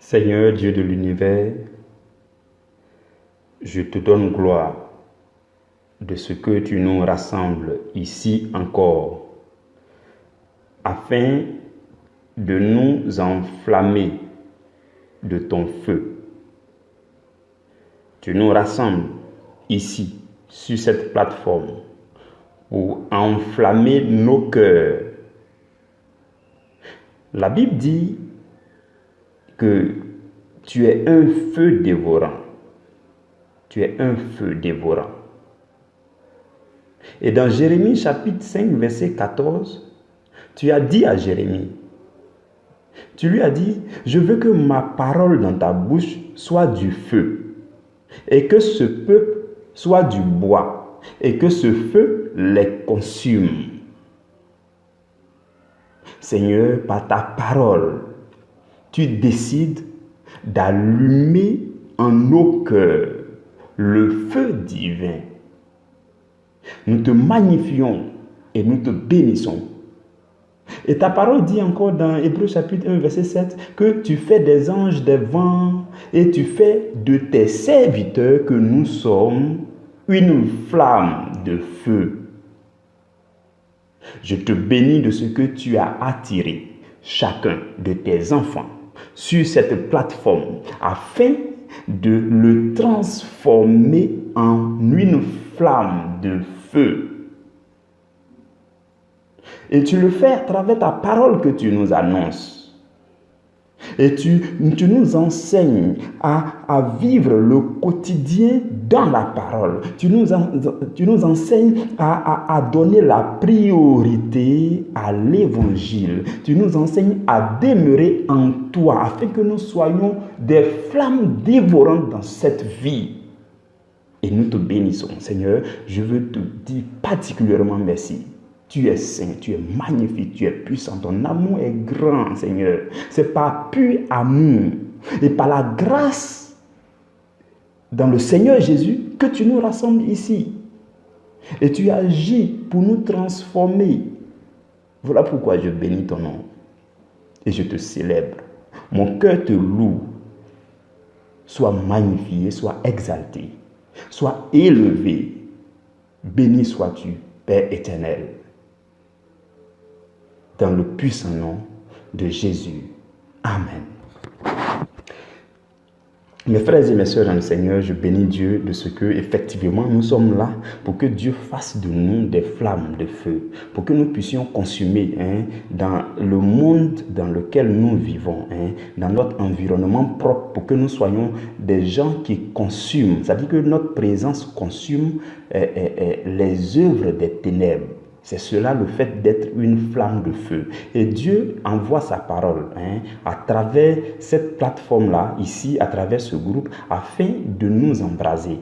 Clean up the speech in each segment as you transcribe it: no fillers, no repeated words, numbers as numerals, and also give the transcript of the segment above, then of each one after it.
Seigneur Dieu de l'univers, je te donne gloire de ce que tu nous rassembles ici encore, afin de nous enflammer de ton feu. Tu nous rassembles ici, sur cette plateforme, pour enflammer nos cœurs. La Bible dit que tu es un feu dévorant. Tu es un feu dévorant. Et dans Jérémie chapitre 5, verset 14, tu as dit à Jérémie, tu lui as dit, je veux que ma parole dans ta bouche soit du feu, et que ce peuple soit du bois, et que ce feu les consume. Seigneur, par ta parole, tu décides d'allumer en nos cœurs le feu divin. Nous te magnifions et nous te bénissons. Et ta parole dit encore dans Hébreux chapitre 1, verset 7, que tu fais des anges des vents et tu fais de tes serviteurs que nous sommes une flamme de feu. Je te bénis de ce que tu as attiré chacun de tes enfants sur cette plateforme afin de le transformer en une flamme de feu. Et tu le fais à travers ta parole que tu nous annonces. Et tu nous enseignes à vivre le quotidien dans la parole. Tu nous enseignes à donner la priorité à l'évangile. Tu nous enseignes à demeurer en toi afin que nous soyons des flammes dévorantes dans cette vie. Et nous te bénissons, Seigneur. Je veux te dire particulièrement merci. Tu es saint, tu es magnifique, tu es puissant. Ton amour est grand, Seigneur. C'est par pur amour et par la grâce dans le Seigneur Jésus que tu nous rassembles ici. Et tu agis pour nous transformer. Voilà pourquoi je bénis ton nom et je te célèbre. Mon cœur te loue. Sois magnifié, sois exalté, sois élevé. Béni sois-tu, Père éternel. Dans le puissant nom de Jésus. Amen. Mes frères et mes sœurs dans le Seigneur, je bénis Dieu de ce que, effectivement, nous sommes là pour que Dieu fasse de nous des flammes de feu, pour que nous puissions consumer dans le monde dans lequel nous vivons, dans notre environnement propre, pour que nous soyons des gens qui consument, c'est-à-dire que notre présence consume les œuvres des ténèbres. C'est cela le fait d'être une flamme de feu. Et Dieu envoie sa parole à travers cette plateforme-là, ici, à travers ce groupe, afin de nous embraser,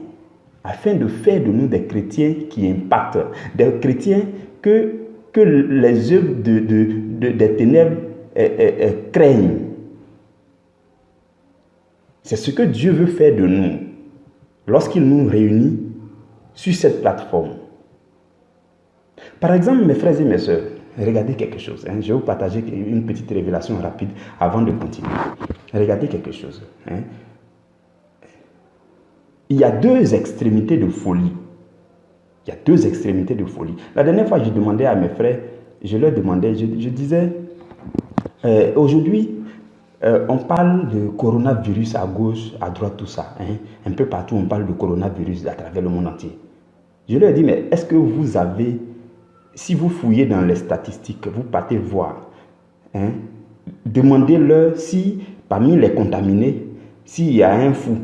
afin de faire de nous des chrétiens qui impactent, des chrétiens que les œuvres des ténèbres craignent. C'est ce que Dieu veut faire de nous lorsqu'il nous réunit sur cette plateforme. Par exemple, mes frères et mes sœurs, regardez quelque chose. Je vais vous partager une petite révélation rapide avant de continuer. Regardez quelque chose. Il y a deux extrémités de folie. Il y a deux extrémités de folie. La dernière fois, je demandais à mes frères, je leur demandais, je disais, aujourd'hui, on parle de coronavirus à gauche, à droite, tout ça. Un peu partout, on parle de coronavirus à travers le monde entier. Je leur ai dit, mais est-ce que vous avez... Si vous fouillez dans les statistiques, vous partez voir, demandez-leur si parmi les contaminés, s'il y a un fou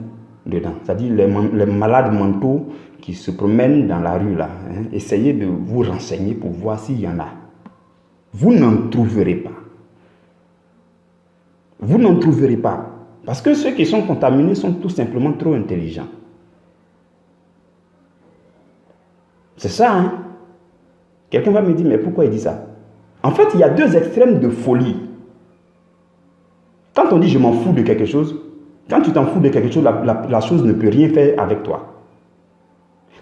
dedans, c'est-à-dire les malades mentaux qui se promènent dans la rue là, essayez de vous renseigner pour voir s'il y en a. Vous n'en trouverez pas. Vous n'en trouverez pas. Parce que ceux qui sont contaminés sont tout simplement trop intelligents. C'est ça, Quelqu'un va me dire, mais pourquoi il dit ça? En fait, il y a deux extrêmes de folie. Quand on dit je m'en fous de quelque chose, quand tu t'en fous de quelque chose, la chose ne peut rien faire avec toi.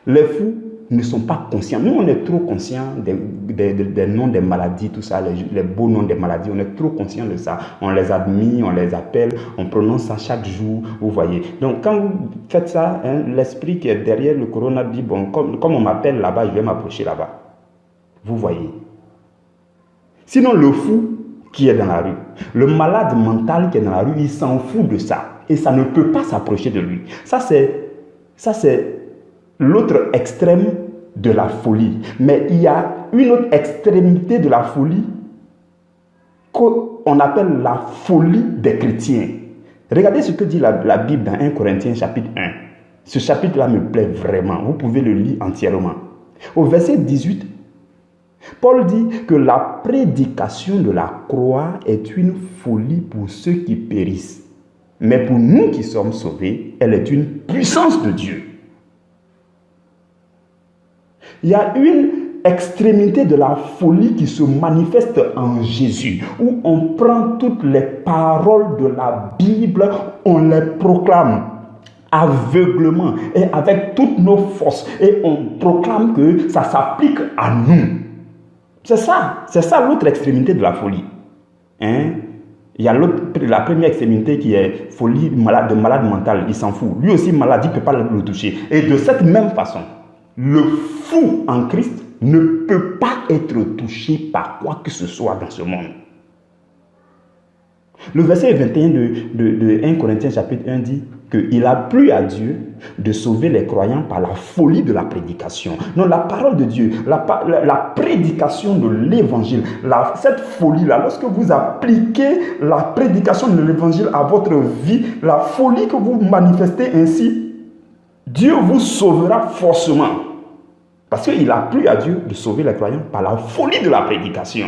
Les fous ne sont pas conscients. Nous, on est trop conscients des noms des maladies, tout ça, les beaux noms des maladies. On est trop conscients de ça. On les admire, on les appelle, on prononce ça chaque jour, vous voyez. Donc, quand vous faites ça, hein, l'esprit qui est derrière le corona dit, bon, comme on m'appelle là-bas, je vais m'approcher là-bas. Vous voyez. Sinon, le fou qui est dans la rue, le malade mental qui est dans la rue, il s'en fout de ça. Et ça ne peut pas s'approcher de lui. Ça, c'est l'autre extrême de la folie. Mais il y a une autre extrémité de la folie qu'on appelle la folie des chrétiens. Regardez ce que dit la Bible dans 1 Corinthiens chapitre 1. Ce chapitre-là me plaît vraiment. Vous pouvez le lire entièrement. Au verset 18, Paul dit que la prédication de la croix est une folie pour ceux qui périssent. Mais pour nous qui sommes sauvés, elle est une puissance de Dieu. Il y a une extrémité de la folie qui se manifeste en Jésus, où on prend toutes les paroles de la Bible, on les proclame aveuglement et avec toutes nos forces, et on proclame que ça s'applique à nous. C'est ça l'autre extrémité de la folie. Hein? Il y a la première extrémité qui est folie de malade mental, il s'en fout. Lui aussi malade, il ne peut pas le toucher. Et de cette même façon, le fou en Christ ne peut pas être touché par quoi que ce soit dans ce monde. Le verset 21 de 1 Corinthiens chapitre 1 dit qu'il a plu à Dieu de sauver les croyants par la folie de la prédication. Non, la parole de Dieu, la prédication de l'évangile, cette folie-là, lorsque vous appliquez la prédication de l'évangile à votre vie, la folie que vous manifestez ainsi, Dieu vous sauvera forcément. Parce qu'il a plu à Dieu de sauver les croyants par la folie de la prédication.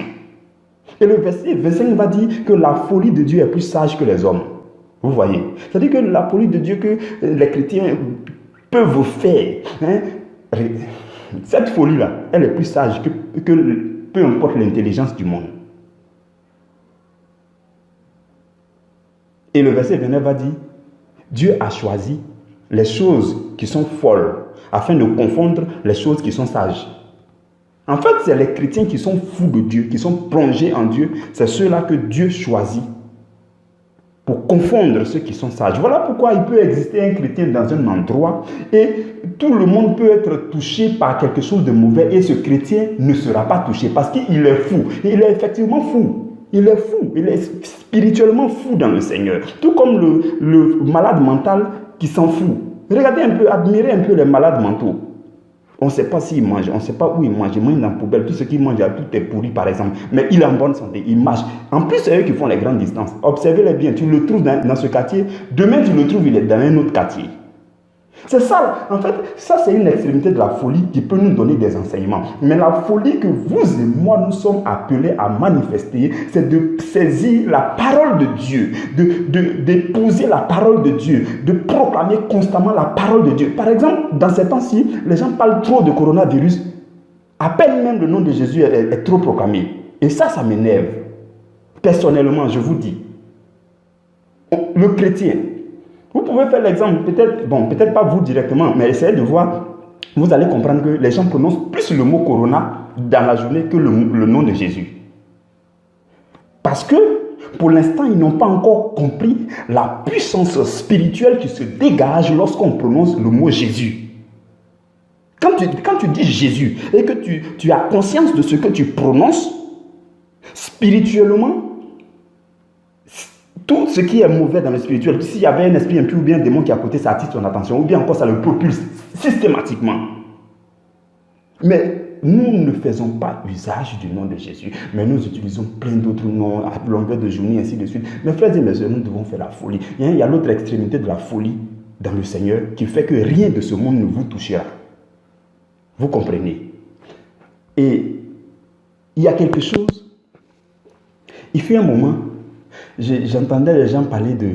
Et le verset 25 va dire que la folie de Dieu est plus sage que les hommes. Vous voyez. C'est-à-dire que la folie de Dieu que les chrétiens peuvent faire, hein, cette folie-là, elle est plus sage que peu importe l'intelligence du monde. Et le verset 29 va dire, Dieu a choisi les choses qui sont folles afin de confondre les choses qui sont sages. En fait, c'est les chrétiens qui sont fous de Dieu, qui sont plongés en Dieu. C'est ceux-là que Dieu choisit pour confondre ceux qui sont sages. Voilà pourquoi il peut exister un chrétien dans un endroit et tout le monde peut être touché par quelque chose de mauvais et ce chrétien ne sera pas touché parce qu'il est fou. Il est effectivement fou. Il est fou. Il est spirituellement fou dans le Seigneur. Tout comme le malade mental qui s'en fout. Regardez un peu, admirez un peu les malades mentaux. On ne sait pas s'il mange, on ne sait pas où il mange. Il mange dans la poubelle. Tout ce qu'il mange, tout est pourri par exemple. Mais il est en bonne santé, il marche. En plus, c'est eux qui font les grandes distances. Observez-les bien. Tu le trouves dans ce quartier. Demain, tu le trouves, il est dans un autre quartier. C'est ça. En fait, ça, c'est une extrémité de la folie qui peut nous donner des enseignements. Mais la folie que vous et moi, nous sommes appelés à manifester, c'est de saisir la parole de Dieu, d'épouser la parole de Dieu, de proclamer constamment la parole de Dieu. Par exemple, dans ces temps-ci, les gens parlent trop de coronavirus. À peine même le nom de Jésus est trop proclamé. Et ça m'énerve. Personnellement, je vous dis. Le chrétien, vous pouvez faire l'exemple, peut-être pas vous directement, mais essayez de voir, vous allez comprendre que les gens prononcent plus le mot corona dans la journée que le nom de Jésus. Parce que, pour l'instant, ils n'ont pas encore compris la puissance spirituelle qui se dégage lorsqu'on prononce le mot Jésus. Quand tu dis Jésus et que tu as conscience de ce que tu prononces, spirituellement, tout ce qui est mauvais dans le spirituel, s'il y avait un esprit impur ou bien un démon qui a côté, ça attire ton attention, ou bien encore ça le propulse systématiquement. Mais nous ne faisons pas usage du nom de Jésus, mais nous utilisons plein d'autres noms à longueur de journée, ainsi de suite. Mes frères et mes sœurs, nous devons faire la folie. Il y a l'autre extrémité de la folie dans le Seigneur qui fait que rien de ce monde ne vous touchera. Vous comprenez? Et il y a quelque chose. Il fait un moment, j'entendais les gens parler de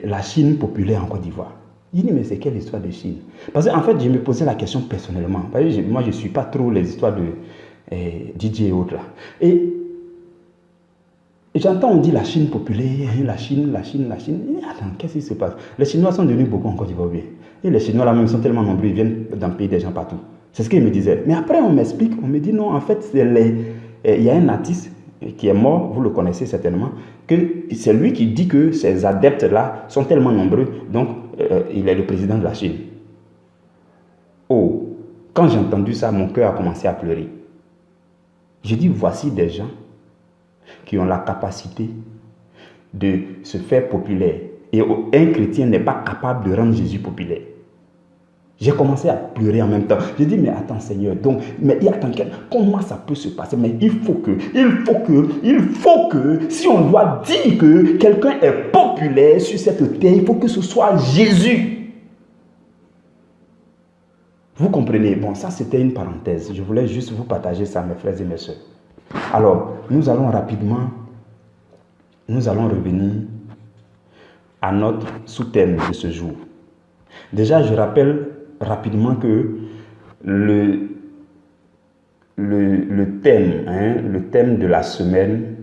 la Chine populaire en Côte d'Ivoire. Je dis, mais c'est quelle histoire de Chine? Parce qu'en fait, je me posais la question personnellement. Moi, je ne suis pas trop les histoires de DJ et autres là. Et j'entends, on dit la Chine populaire, la Chine. Et attends, qu'est-ce qui se passe? Les Chinois sont devenus beaucoup en Côte d'Ivoire bien. Et les Chinois là même sont tellement nombreux, ils viennent dans le pays des gens partout. C'est ce qu'il me disait. Mais après, on m'explique, on me dit non, en fait, il y a un artiste qui est mort, vous le connaissez certainement, que c'est lui qui dit que ces adeptes-là sont tellement nombreux, donc il est le président de la Chine. Oh, quand j'ai entendu ça, mon cœur a commencé à pleurer. J'ai dit, voici des gens qui ont la capacité de se faire populaire. Et un chrétien n'est pas capable de rendre Jésus populaire. J'ai commencé à pleurer en même temps. J'ai dit, mais attends Seigneur, donc, mais attends, comment ça peut se passer? Mais il faut que, si on doit dire que quelqu'un est populaire sur cette terre, il faut que ce soit Jésus. Vous comprenez? Bon, ça c'était une parenthèse. Je voulais juste vous partager ça, mes frères et mes sœurs. Alors, nous allons revenir à notre sous-thème de ce jour. Déjà, je rappelle rapidement que le thème de la semaine,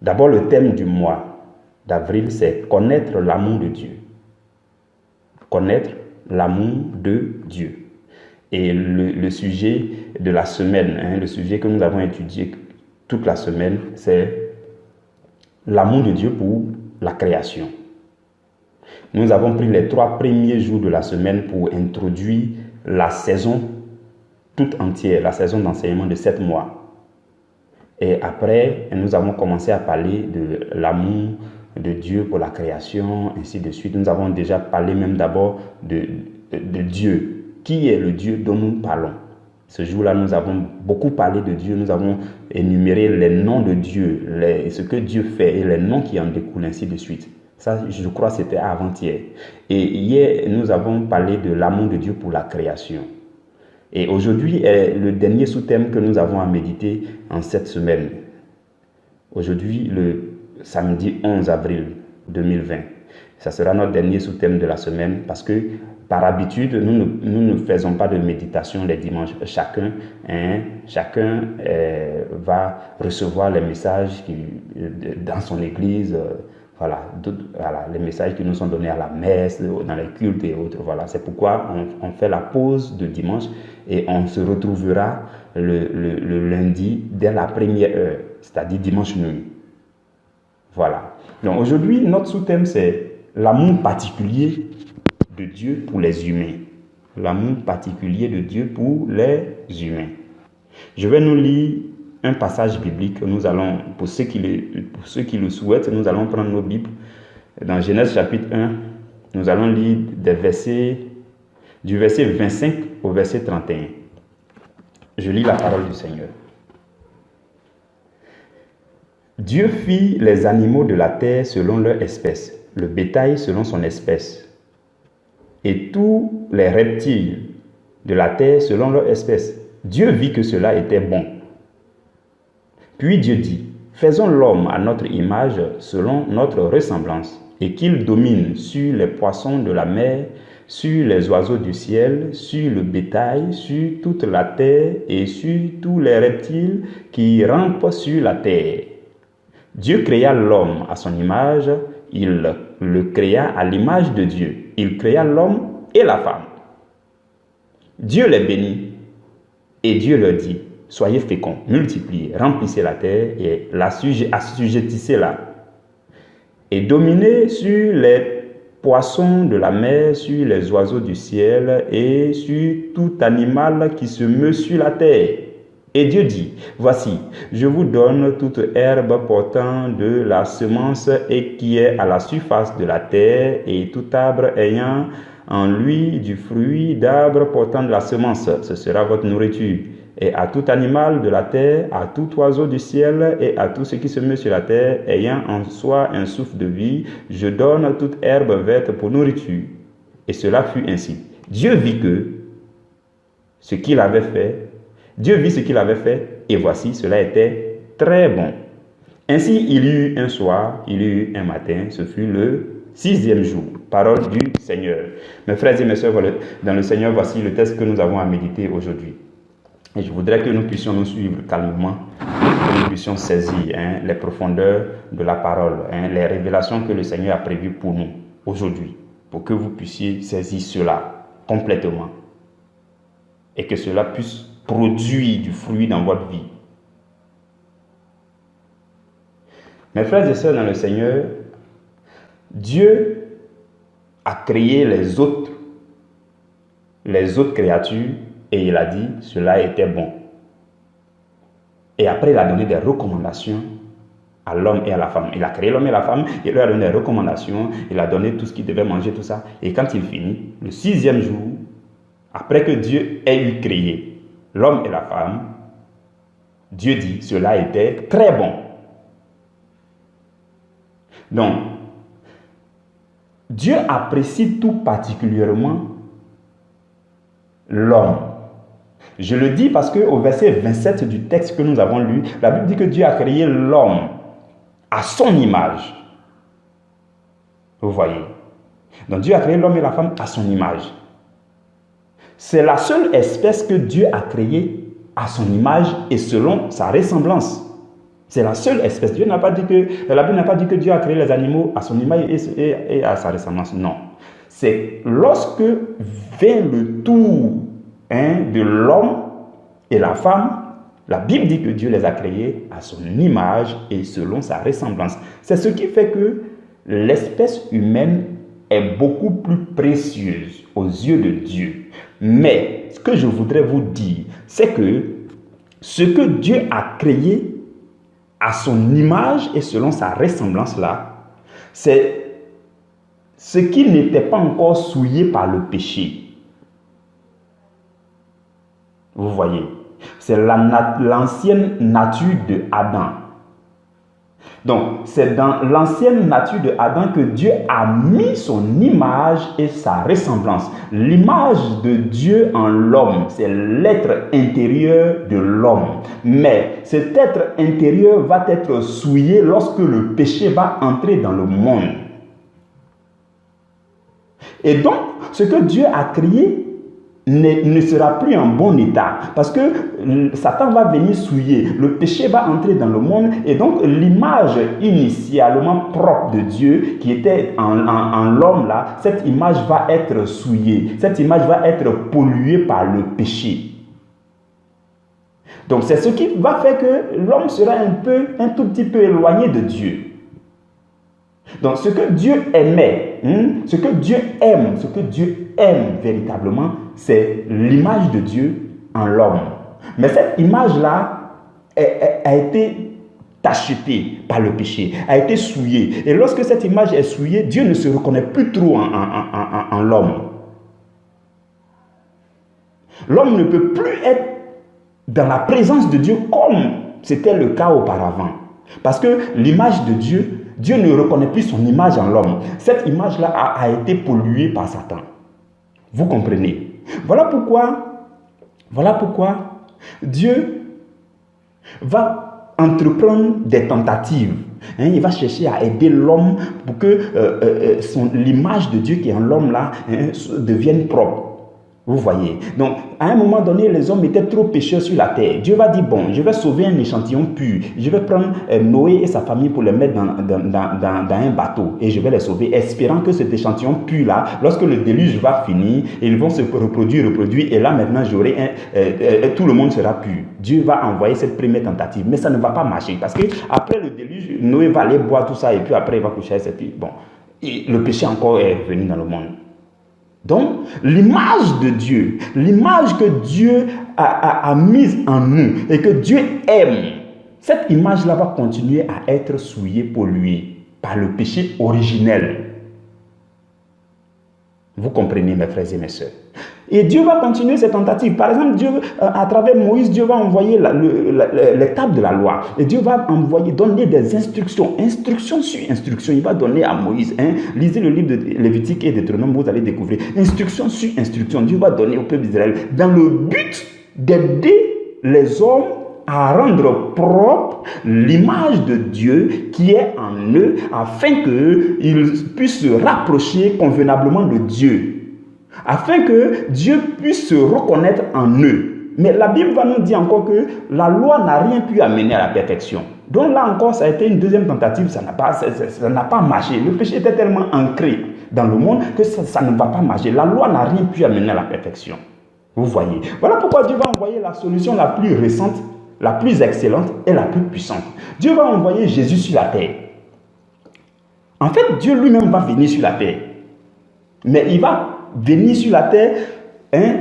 d'abord le thème du mois d'avril, c'est connaître l'amour de Dieu. Connaître l'amour de Dieu. Et le sujet de la semaine, le sujet que nous avons étudié toute la semaine, c'est l'amour de Dieu pour la création. Nous avons pris les 3 premiers jours de la semaine pour introduire la saison toute entière, la saison d'enseignement de 7 mois. Et après, nous avons commencé à parler de l'amour de Dieu pour la création, ainsi de suite. Nous avons déjà parlé même d'abord de Dieu. Qui est le Dieu dont nous parlons? Ce jour-là, nous avons beaucoup parlé de Dieu. Nous avons énuméré les noms de Dieu, ce que Dieu fait et les noms qui en découlent, ainsi de suite. Ça, je crois, c'était avant-hier. Et hier, nous avons parlé de l'amour de Dieu pour la création. Et aujourd'hui est le dernier sous-thème que nous avons à méditer en cette semaine. Aujourd'hui, le samedi 11 avril 2020. Ça sera notre dernier sous-thème de la semaine parce que, par habitude, nous ne faisons pas de méditation les dimanches. Chacun va recevoir les messages dans son église. Voilà, les messages qui nous sont donnés à la messe, dans les cultes et autres. Voilà, c'est pourquoi on fait la pause de dimanche et on se retrouvera le lundi dès la première heure, c'est-à-dire dimanche nuit. Voilà. Donc aujourd'hui, notre sous-thème, c'est l'amour particulier de Dieu pour les humains. L'amour particulier de Dieu pour les humains. Je vais nous lire un passage biblique. Nous allons, pour ceux qui le souhaitent, nous allons prendre nos Bibles. Dans Genèse chapitre 1, nous allons lire du verset 25 au verset 31. Je lis la parole du Seigneur. Dieu fit les animaux de la terre selon leur espèce, le bétail selon son espèce, et tous les reptiles de la terre selon leur espèce. Dieu vit que cela était bon. Puis Dieu dit, faisons l'homme à notre image selon notre ressemblance, et qu'il domine sur les poissons de la mer, sur les oiseaux du ciel, sur le bétail, sur toute la terre et sur tous les reptiles qui rampent sur la terre. Dieu créa l'homme à son image, il le créa à l'image de Dieu. Il créa l'homme et la femme. Dieu les bénit et Dieu leur dit, soyez féconds, multipliez, remplissez la terre et assujettissez-la. Et dominez sur les poissons de la mer, sur les oiseaux du ciel et sur tout animal qui se meut sur la terre. Et Dieu dit, voici, je vous donne toute herbe portant de la semence et qui est à la surface de la terre, et tout arbre ayant en lui du fruit d'arbre portant de la semence. Ce sera votre nourriture. Et à tout animal de la terre, à tout oiseau du ciel et à tout ce qui se met sur la terre, ayant en soi un souffle de vie, je donne toute herbe verte pour nourriture. Et cela fut ainsi. Dieu vit ce qu'il avait fait, et voici, cela était très bon. Ainsi, il y eut un soir, il y eut un matin, ce fut le 6e jour. Parole du Seigneur. Mes frères et mes sœurs, dans le Seigneur, voici le texte que nous avons à méditer aujourd'hui. Et je voudrais que nous puissions nous suivre calmement, que nous puissions saisir les profondeurs de la parole, les révélations que le Seigneur a prévues pour nous aujourd'hui, pour que vous puissiez saisir cela complètement. et que cela puisse produire du fruit dans votre vie. Mes frères et sœurs dans le Seigneur, Dieu a créé les autres créatures et il a dit cela était bon. Et après il a donné des recommandations à l'homme et à la femme. Il a créé l'homme et la femme, il leur a donné des recommandations, il a donné tout ce qu'ils devaient manger, tout ça. Et quand il finit, le 6e jour, après que Dieu ait eu créé l'homme et la femme, Dieu dit cela était très bon. Donc, Dieu apprécie tout particulièrement l'homme. Je le dis parce qu'au verset 27 du texte que nous avons lu, la Bible dit que Dieu a créé l'homme à son image. Vous voyez? Donc Dieu a créé l'homme et la femme à son image. C'est la seule espèce que Dieu a créée à son image et selon sa ressemblance. C'est la seule espèce. La Bible n'a pas dit que Dieu a créé les animaux à son image et à sa ressemblance. Non. C'est lorsque vient le tour de l'homme et la femme, la Bible dit que Dieu les a créés à son image et selon sa ressemblance. C'est ce qui fait que l'espèce humaine est beaucoup plus précieuse aux yeux de Dieu. Mais ce que je voudrais vous dire, c'est que ce que Dieu a créé à son image et selon sa ressemblance là, c'est ce qui n'était pas encore souillé par le péché. Vous voyez, c'est l'ancienne nature de Adam. Donc, c'est dans l'ancienne nature de Adam que Dieu a mis son image et sa ressemblance. L'image de Dieu en l'homme, c'est l'être intérieur de l'homme. Mais cet être intérieur va être souillé lorsque le péché va entrer dans le monde. Et donc, ce que Dieu a créé ne sera plus en bon état parce que Satan va venir souiller, le péché va entrer dans le monde et donc l'image initialement propre de Dieu qui était en l'homme là, cette image va être souillée, cette image va être polluée par le péché. Donc c'est ce qui va faire que l'homme sera un tout petit peu éloigné de Dieu. Donc ce que Dieu aimait, ce que Dieu aime véritablement, c'est l'image de Dieu en l'homme. Mais cette image-là a été tachetée par le péché, a été souillée. Et lorsque cette image est souillée, Dieu ne se reconnaît plus trop en l'homme. L'homme ne peut plus être dans la présence de Dieu comme c'était le cas auparavant. Parce que l'image de Dieu, Dieu ne reconnaît plus son image en l'homme. Cette image-là a été polluée par Satan. Vous comprenez? Voilà pourquoi Dieu va entreprendre des tentatives. Il va chercher à aider l'homme pour que l'image de Dieu qui est en l'homme là devienne propre. Vous voyez. Donc, à un moment donné, les hommes étaient trop pécheurs sur la terre. Dieu va dire, bon, je vais sauver un échantillon pur. Je vais prendre Noé et sa famille pour les mettre dans un bateau. Et je vais les sauver, espérant que cet échantillon pur-là, lorsque le déluge va finir, ils vont se reproduire. Et là, maintenant, tout le monde sera pur. Dieu va envoyer cette première tentative. Mais ça ne va pas marcher. Parce qu'après le déluge, Noé va aller boire tout ça. Et puis après, il va coucher avec ses filles. Bon, et le péché encore est venu dans le monde. Donc, l'image de Dieu, l'image que Dieu a mise en nous et que Dieu aime, cette image-là va continuer à être souillée, polluée par le péché originel. Vous comprenez, mes frères et mes sœurs. Et Dieu va continuer ses tentatives. Par exemple, Dieu, à travers Moïse, Dieu va envoyer les tables de la loi. Et Dieu va donner des instructions. Instruction sur instruction. Il va donner à Moïse. Lisez le livre de Lévitique et Deutéronome, vous allez découvrir. Instruction sur instruction. Dieu va donner au peuple d'Israël dans le but d'aider les hommes à rendre propre l'image de Dieu qui est en eux afin qu'ils puissent se rapprocher convenablement de Dieu. Afin que Dieu puisse se reconnaître en eux. Mais la Bible va nous dire encore que la loi n'a rien pu amener à la perfection. Donc là encore, ça a été une deuxième tentative, ça n'a pas marché. Le péché était tellement ancré dans le monde que ça ne va pas marcher. La loi n'a rien pu amener à la perfection. Vous voyez. Voilà pourquoi Dieu va envoyer la solution la plus récente, la plus excellente et la plus puissante. Dieu va envoyer Jésus sur la terre. En fait, Dieu lui-même va venir sur la terre. Mais il va venir sur la terre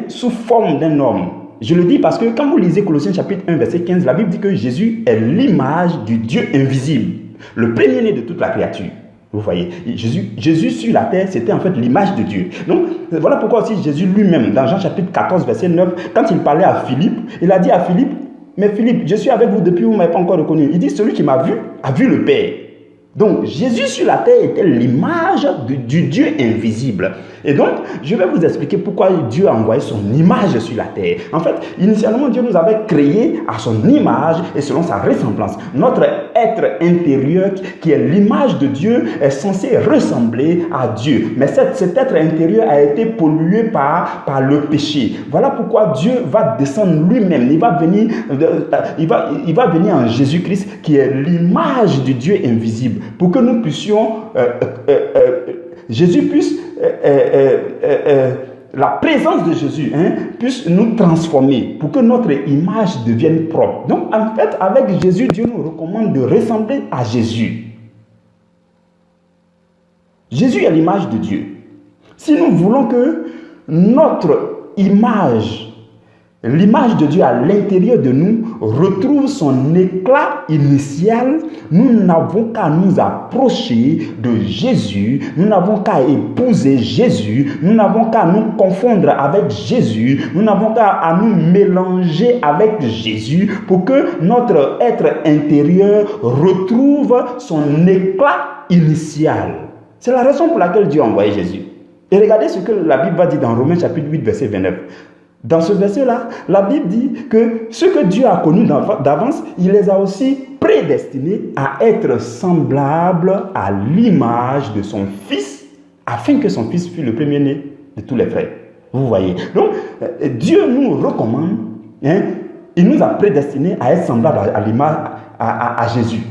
sous forme d'un homme. Je le dis parce que quand vous lisez Colossiens chapitre 1, verset 15, la Bible dit que Jésus est l'image du Dieu invisible, le premier-né de toute la créature. Vous voyez, Jésus sur la terre, c'était en fait l'image de Dieu. Donc, voilà pourquoi aussi Jésus lui-même, dans Jean chapitre 14, verset 9, quand il parlait à Philippe, il a dit à Philippe, mais Philippe, je suis avec vous depuis vous ne m'avez pas encore reconnu. Il dit, celui qui m'a vu, a vu le Père. Donc, Jésus sur la terre était l'image du Dieu invisible. Et donc, je vais vous expliquer pourquoi Dieu a envoyé son image sur la terre. En fait, initialement, Dieu nous avait créés à son image et selon sa ressemblance. Notre être intérieur, qui est l'image de Dieu, est censé ressembler à Dieu. Mais cet être intérieur a été pollué par le péché. Voilà pourquoi Dieu va descendre lui-même. Il va venir en Jésus-Christ, qui est l'image du Dieu invisible, pour que nous puissions, Jésus puisse, la présence de Jésus puisse nous transformer, pour que notre image devienne propre. Donc en fait, avec Jésus, Dieu nous recommande de ressembler à Jésus. Jésus est l'image de Dieu. Si nous voulons que notre image, l'image de Dieu à l'intérieur de nous, retrouve son éclat initial, nous n'avons qu'à nous approcher de Jésus, nous n'avons qu'à épouser Jésus, nous n'avons qu'à nous confondre avec Jésus, nous n'avons qu'à nous mélanger avec Jésus pour que notre être intérieur retrouve son éclat initial. C'est la raison pour laquelle Dieu a envoyé Jésus. Et regardez ce que la Bible va dire dans Romains chapitre 8, verset 29. Dans ce verset-là, la Bible dit que ce que Dieu a connu d'avance, il les a aussi prédestinés à être semblables à l'image de son Fils, afin que son Fils fût le premier-né de tous les frères. Vous voyez. Donc, Dieu nous recommande, il nous a prédestinés à être semblables à l'image à Jésus.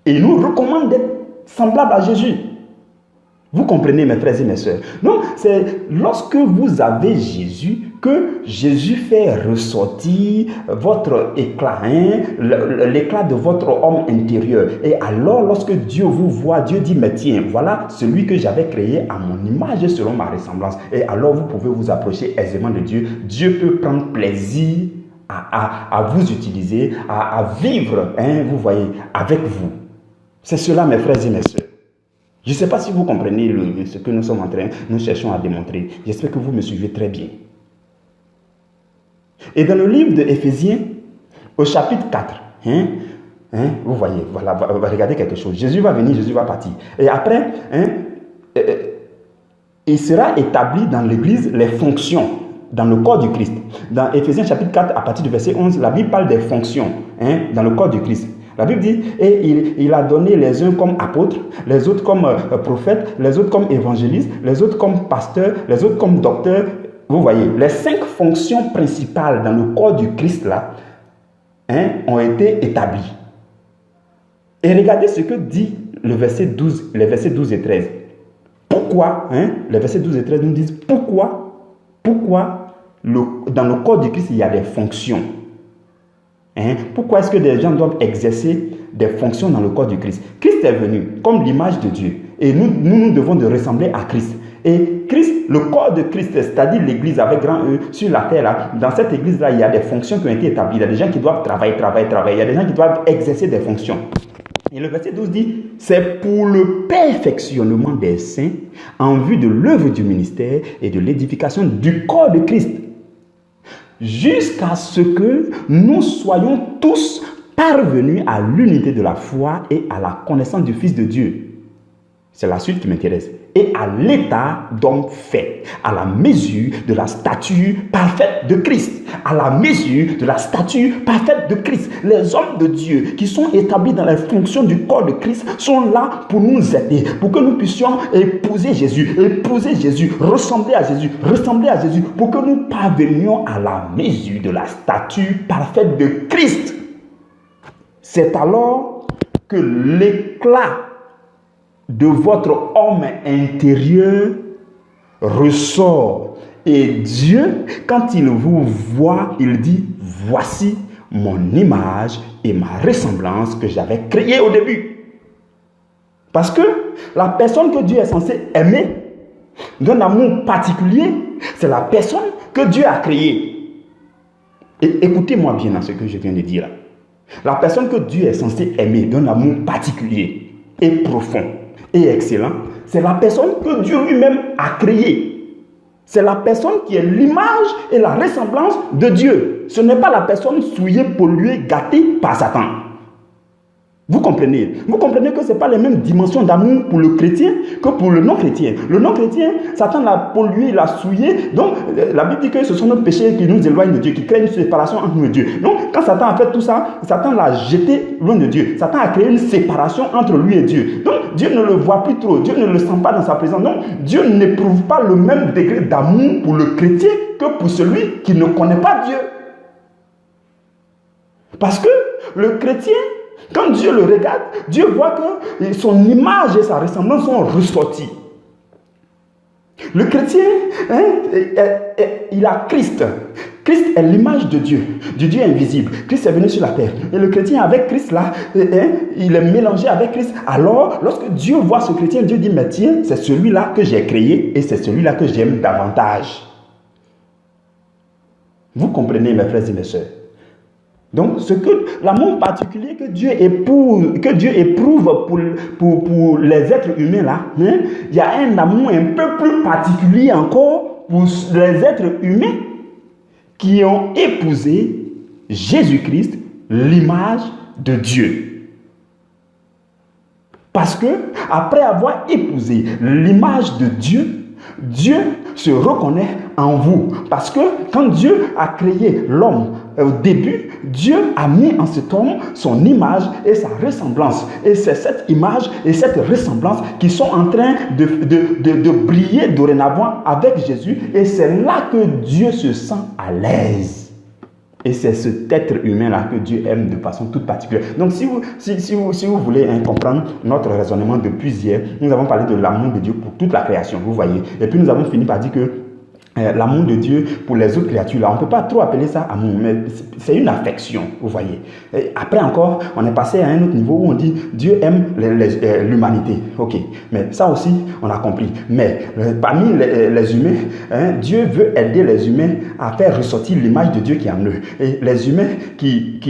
Et il nous recommande d'être semblables à Jésus. Vous comprenez, mes frères et mes sœurs. Donc, c'est lorsque vous avez Jésus que Jésus fait ressortir votre éclat, l'éclat de votre homme intérieur. Et alors, lorsque Dieu vous voit, Dieu dit, mais tiens, voilà celui que j'avais créé à mon image et selon ma ressemblance. Et alors, vous pouvez vous approcher aisément de Dieu. Dieu peut prendre plaisir à vous utiliser, à vivre, vous voyez, avec vous. C'est cela, mes frères et mes sœurs. Je ne sais pas si vous comprenez ce que nous cherchons à démontrer. J'espère que vous me suivez très bien. Et dans le livre de Éphésiens, au chapitre 4, vous voyez, voilà, regardez quelque chose. Jésus va venir, Jésus va partir. Et après, il sera établi dans l'Église les fonctions, dans le corps du Christ. Dans Éphésiens chapitre 4, à partir du verset 11, la Bible parle des fonctions dans le corps du Christ. La Bible dit, et il a donné les uns comme apôtres, les autres comme prophètes, les autres comme évangélistes, les autres comme pasteurs, les autres comme docteurs. Vous voyez, les 5 fonctions principales dans le corps du Christ là, ont été établies. Et regardez ce que dit le verset 12, les versets 12 et 13. Pourquoi, les versets 12 et 13 nous disent pourquoi dans le corps du Christ il y a des fonctions. Pourquoi est-ce que des gens doivent exercer des fonctions dans le corps du Christ? Christ est venu comme l'image de Dieu. Et nous devons de ressembler à Christ. Et Christ, le corps de Christ, c'est-à-dire l'église avec grand E sur la terre, là, dans cette église-là, il y a des fonctions qui ont été établies. Il y a des gens qui doivent travailler. Il y a des gens qui doivent exercer des fonctions. Et le verset 12 dit, c'est pour le perfectionnement des saints en vue de l'œuvre du ministère et de l'édification du corps de Christ. Jusqu'à ce que nous soyons tous parvenus à l'unité de la foi et à la connaissance du Fils de Dieu. C'est la suite qui m'intéresse. Et à l'état d'homme fait, à la mesure de la stature parfaite de Christ. À la mesure de la stature parfaite de Christ. Les hommes de Dieu qui sont établis dans les fonctions du corps de Christ sont là pour nous aider, pour que nous puissions épouser Jésus, ressembler à Jésus, pour que nous parvenions à la mesure de la stature parfaite de Christ. C'est alors que l'éclat de votre homme intérieur ressort. Et Dieu, quand il vous voit, il dit, voici mon image et ma ressemblance que j'avais créée au début. Parce que la personne que Dieu est censé aimer, d'un amour particulier, c'est la personne que Dieu a créée. Et écoutez-moi bien dans ce que je viens de dire là. La personne que Dieu est censé aimer d'un amour particulier et profond et excellent, c'est la personne que Dieu lui-même a créée. C'est la personne qui est l'image et la ressemblance de Dieu. Ce n'est pas la personne souillée, polluée, gâtée par Satan. Vous comprenez? Vous comprenez que ce n'est pas les mêmes dimensions d'amour pour le chrétien que pour le non-chrétien. Le non-chrétien, Satan l'a pollué, l'a souillé. Donc, la Bible dit que ce sont nos péchés qui nous éloignent de Dieu, qui créent une séparation entre nous et Dieu. Donc, quand Satan a fait tout ça, Satan l'a jeté loin de Dieu. Satan a créé une séparation entre lui et Dieu. Donc, Dieu ne le voit plus trop. Dieu ne le sent pas dans sa présence. Donc, Dieu n'éprouve pas le même degré d'amour pour le chrétien que pour celui qui ne connaît pas Dieu. Parce que le chrétien, quand Dieu le regarde, Dieu voit que son image et sa ressemblance sont ressorties. Le chrétien, il a Christ. Christ est l'image de Dieu, du Dieu invisible. Christ est venu sur la terre. Et le chrétien avec Christ là, il est mélangé avec Christ. Alors, lorsque Dieu voit ce chrétien, Dieu dit, mais tiens, c'est celui-là que j'ai créé et c'est celui-là que j'aime davantage. Vous comprenez, mes frères et mes sœurs? Donc, l'amour particulier que Dieu éprouve pour les êtres humains là, il y a un amour un peu plus particulier encore pour les êtres humains qui ont épousé Jésus-Christ, l'image de Dieu. Parce que après avoir épousé l'image de Dieu, Dieu se reconnaît en vous. Parce que quand Dieu a créé l'homme, au début, Dieu a mis en cet homme son image et sa ressemblance. Et c'est cette image et cette ressemblance qui sont en train de briller dorénavant avec Jésus. Et c'est là que Dieu se sent à l'aise. Et c'est cet être humain-là que Dieu aime de façon toute particulière. Donc, si vous voulez comprendre notre raisonnement depuis hier, nous avons parlé de l'amour de Dieu pour toute la création, vous voyez. Et puis, nous avons fini par dire que l'amour de Dieu pour les autres créatures, là, on ne peut pas trop appeler ça amour, mais c'est une affection, vous voyez. Et après encore, on est passé à un autre niveau où on dit Dieu aime l'humanité. Ok, mais ça aussi, on a compris. Mais parmi les humains, Dieu veut aider les humains à faire ressortir l'image de Dieu qui est en eux. Et les humains qui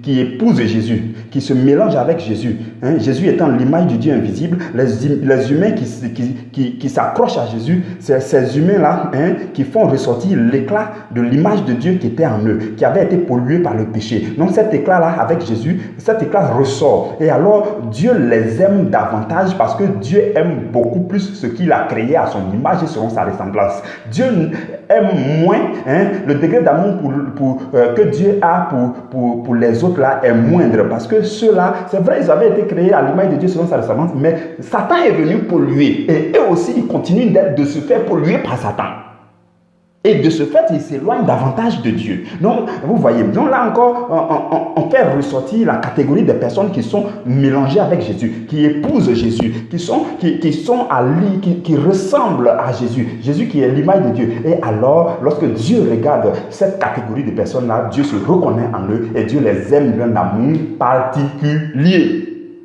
épousent Jésus, qui se mélangent avec Jésus, Jésus étant l'image du Dieu invisible, les humains qui s'accrochent à Jésus, c'est ces humains-là, qui font ressortir l'éclat de l'image de Dieu qui était en eux, qui avait été pollué par le péché. Donc cet éclat-là, avec Jésus, cet éclat ressort. Et alors, Dieu les aime davantage parce que Dieu aime beaucoup plus ce qu'il a créé à son image et selon sa ressemblance. Dieu aime moins, le degré d'amour que Dieu a pour les autres là est moindre. Parce que ceux-là, c'est vrai, ils avaient été créés à l'image de Dieu selon sa ressemblance, mais Satan est venu polluer. Et eux aussi, ils continuent de se faire polluer par Satan. Et de ce fait, ils s'éloignent davantage de Dieu. Donc, vous voyez, donc là encore, on fait ressortir la catégorie des personnes qui sont mélangées avec Jésus, qui épousent Jésus, qui ressemblent à Jésus. Jésus qui est l'image de Dieu. Et alors, lorsque Dieu regarde cette catégorie de personnes-là, Dieu se reconnaît en eux et Dieu les aime d'un amour particulier.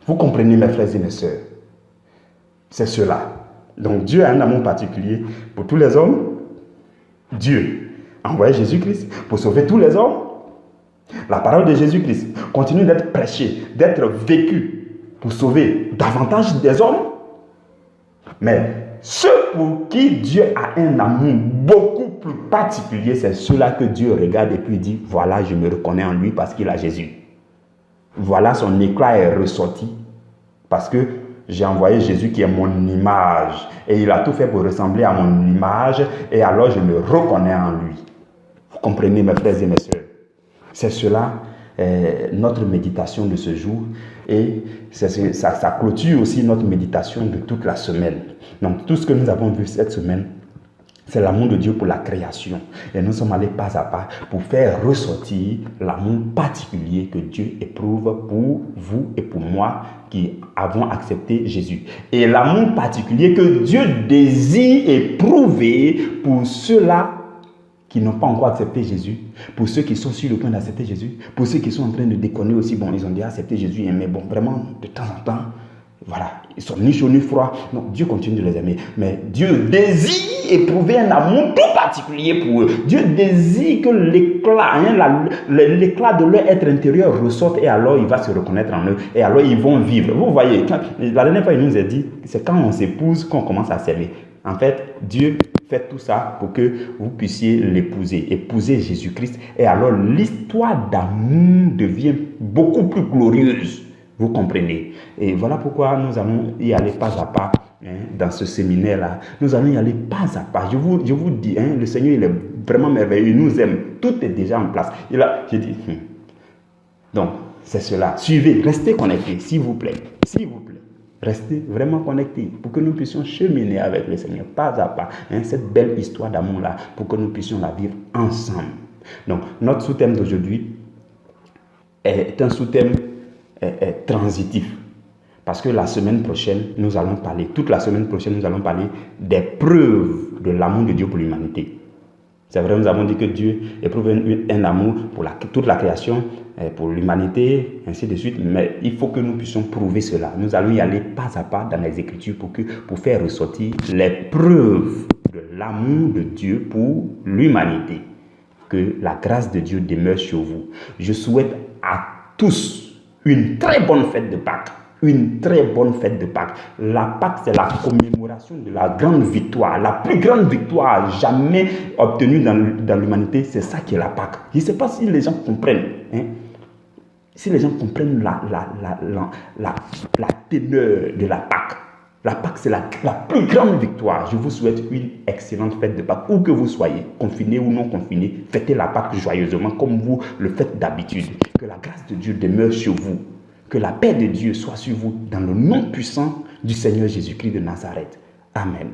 Vous comprenez, mes frères et mes sœurs? C'est cela. Donc Dieu a un amour particulier pour tous les hommes. Dieu a envoyé Jésus-Christ pour sauver tous les hommes. La parole de Jésus-Christ continue d'être prêchée, d'être vécue pour sauver davantage des hommes. Mais ceux pour qui Dieu a un amour beaucoup plus particulier, c'est ceux-là que Dieu regarde et puis dit, voilà, je me reconnais en lui parce qu'il a Jésus. Voilà, son éclat est ressorti parce que j'ai envoyé Jésus qui est mon image. Et il a tout fait pour ressembler à mon image. Et alors je me reconnais en lui. Vous comprenez, mes frères et mes sœurs? C'est cela, notre méditation de ce jour. Et ça clôture aussi notre méditation de toute la semaine. Donc tout ce que nous avons vu cette semaine, C'est l'amour de Dieu pour la création. Et nous sommes allés pas à pas pour faire ressortir l'amour particulier que Dieu éprouve pour vous et pour moi qui avons accepté Jésus. Et l'amour particulier que Dieu désire éprouver pour ceux-là qui n'ont pas encore accepté Jésus, pour ceux qui sont sur le point d'accepter Jésus, pour ceux qui sont en train de déconner aussi, bon, ils ont déjà accepté Jésus, mais bon, vraiment, de temps en temps, voilà, ils sont ni chauds ni froids. Non, Dieu continue de les aimer. Mais Dieu désire éprouver un amour tout particulier pour eux. Dieu désire que l'éclat de leur être intérieur ressorte et alors il va se reconnaître en eux. Et alors ils vont vivre. Vous voyez, la dernière fois il nous a dit, c'est quand on s'épouse qu'on commence à s'aimer. En fait, Dieu fait tout ça pour que vous puissiez l'épouser, épouser Jésus-Christ. Et alors l'histoire d'amour devient beaucoup plus glorieuse. Vous comprenez? Et voilà pourquoi nous allons y aller pas à pas dans ce séminaire-là. Nous allons y aller pas à pas. Je vous dis, le Seigneur, il est vraiment merveilleux. Il nous aime. Tout est déjà en place. J'ai dit, donc, c'est cela. Suivez, restez connectés, s'il vous plaît. S'il vous plaît. Restez vraiment connectés pour que nous puissions cheminer avec le Seigneur, pas à pas. Cette belle histoire d'amour-là, pour que nous puissions la vivre ensemble. Donc, notre sous-thème d'aujourd'hui est un sous-thème transitif. Parce que la semaine prochaine, toute la semaine prochaine, nous allons parler des preuves de l'amour de Dieu pour l'humanité. C'est vrai, nous avons dit que Dieu éprouve un amour pour toute la création, pour l'humanité, ainsi de suite. Mais il faut que nous puissions prouver cela. Nous allons y aller pas à pas dans les Écritures pour faire ressortir les preuves de l'amour de Dieu pour l'humanité. Que la grâce de Dieu demeure sur vous. Je souhaite à tous une très bonne fête de Pâques. Une très bonne fête de Pâques. La Pâques, c'est la commémoration de la grande victoire. La plus grande victoire jamais obtenue dans l'humanité, c'est ça qui est la Pâques. Je ne sais pas si les gens comprennent. Si les gens comprennent la teneur de la Pâques. La Pâques, c'est la plus grande victoire. Je vous souhaite une excellente fête de Pâques. Où que vous soyez, confinés ou non confinés, fêtez la Pâques joyeusement comme vous le faites d'habitude. Que la grâce de Dieu demeure sur vous. Que la paix de Dieu soit sur vous dans le nom puissant du Seigneur Jésus-Christ de Nazareth. Amen.